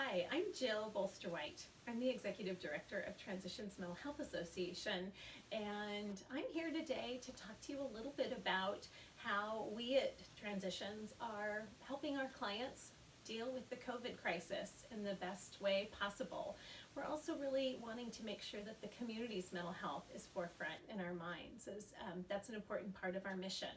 Hi, I'm Jill Bolster-White. I'm the Executive Director of Transitions Mental Health Association, and I'm here today to talk to you a little bit about how we at Transitions are helping our clients deal with the COVID crisis in the best way possible. We're also really wanting to make sure that the community's mental health is forefront in our minds, as that's an important part of our mission.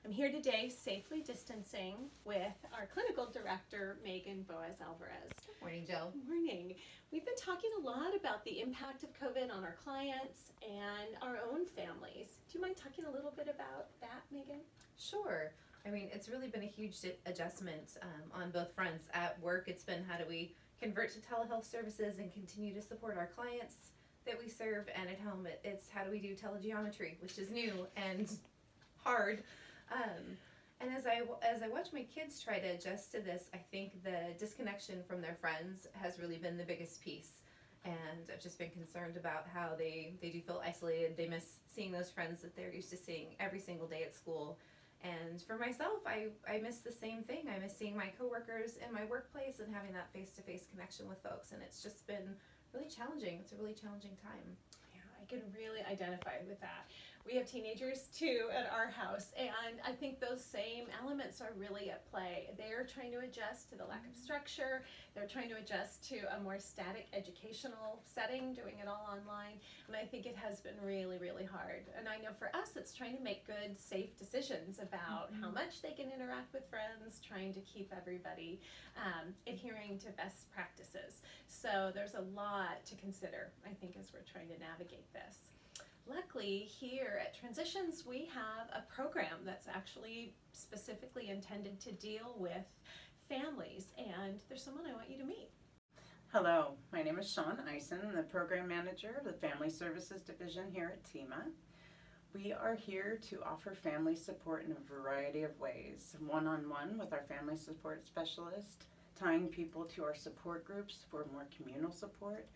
I'm here today safely distancing with our clinical director, Megan Boaz-Alvarez. Good morning, Jill. Good morning. We've been talking a lot about the impact of COVID on our clients and our own families. Do you mind talking a little bit about that, Megan? Sure. I mean, it's really been a huge adjustment on both fronts. At work, it's been how do we convert to telehealth services and continue to support our clients that we serve, and at home, it's how do we do telegeometry, which is new and hard. And as I watch my kids try to adjust to this, I think the disconnection from their friends has really been the biggest piece. And I've just been concerned about how they do feel isolated. They miss seeing those friends that they're used to seeing every single day at school. And for myself, I miss the same thing. I miss seeing my coworkers in my workplace and having that face-to-face connection with folks. And it's just been really challenging. It's a really challenging time. Yeah, I can really identify with that. We have teenagers too at our house, and I think those same elements are really at play. They're trying to adjust to the lack of structure. They're trying to adjust to a more static educational setting, doing it all online, and I think it has been really, really hard. And I know for us, it's trying to make good, safe decisions about how much they can interact with friends, trying to keep everybody adhering to best practices. So there's a lot to consider, I think, as we're trying to navigate this. Luckily, here at Transitions, we have a program that's actually specifically intended to deal with families, and there's someone I want you to meet. Hello, my name is Shawn Eisen, the Program Manager of the Family Services Division here at TMHA. We are here to offer family support in a variety of ways, one-on-one with our family support specialist, tying people to our support groups for more communal support,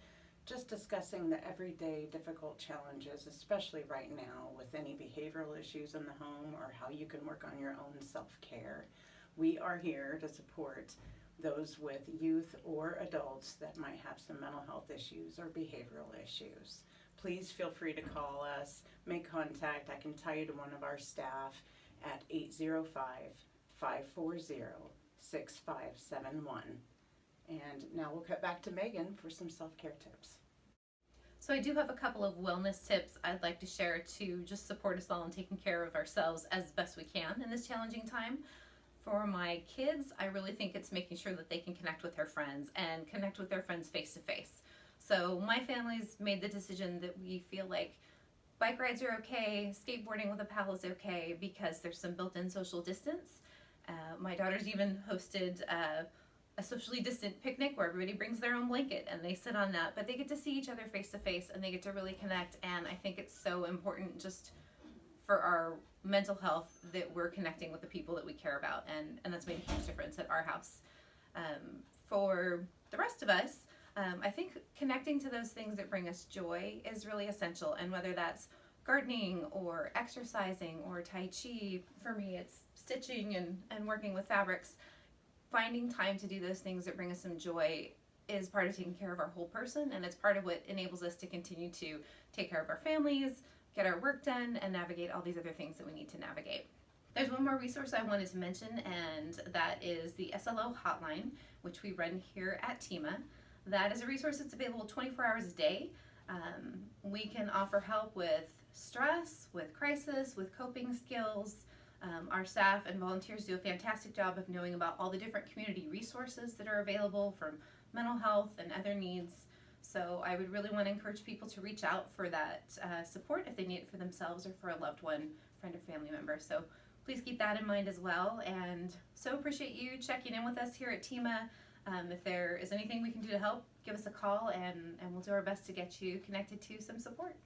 just discussing the everyday difficult challenges, especially right now with any behavioral issues in the home or how you can work on your own self-care. We are here to support those with youth or adults that might have some mental health issues or behavioral issues. Please feel free to call us, make contact. I can tie you to one of our staff at 805-540-6571. And now we'll cut back to Megan for some self-care tips. So I do have a couple of wellness tips I'd like to share to just support us all in taking care of ourselves as best we can in this challenging time. For my kids, I really think it's making sure that they can connect with their friends and connect with their friends face to face. So my family's made the decision that we feel like bike rides are okay, skateboarding with a pal is okay because there's some built-in social distance. My daughter's even hosted a socially distant picnic where everybody brings their own blanket and they sit on that, but they get to see each other face to face and they get to really connect. And I think it's so important just for our mental health that we're connecting with the people that we care about, and that's made a huge difference at our house. For the rest of us, I think connecting to those things that bring us joy is really essential, and whether that's gardening or exercising or Tai Chi, for me it's stitching and working with fabrics. Finding time to do those things that bring us some joy is part of taking care of our whole person, and it's part of what enables us to continue to take care of our families, get our work done, and navigate all these other things that we need to navigate. There's one more resource I wanted to mention, and that is the SLO hotline, which we run here at TMHA. That is a resource that's available 24 hours a day. We can offer help with stress, with crisis, with coping skills. Our staff and volunteers do a fantastic job of knowing about all the different community resources that are available from mental health and other needs. So I would really want to encourage people to reach out for that support if they need it for themselves or for a loved one, friend or family member. So please keep that in mind as well. And so appreciate you checking in with us here at TMHA. If there is anything we can do to help, give us a call and we'll do our best to get you connected to some support.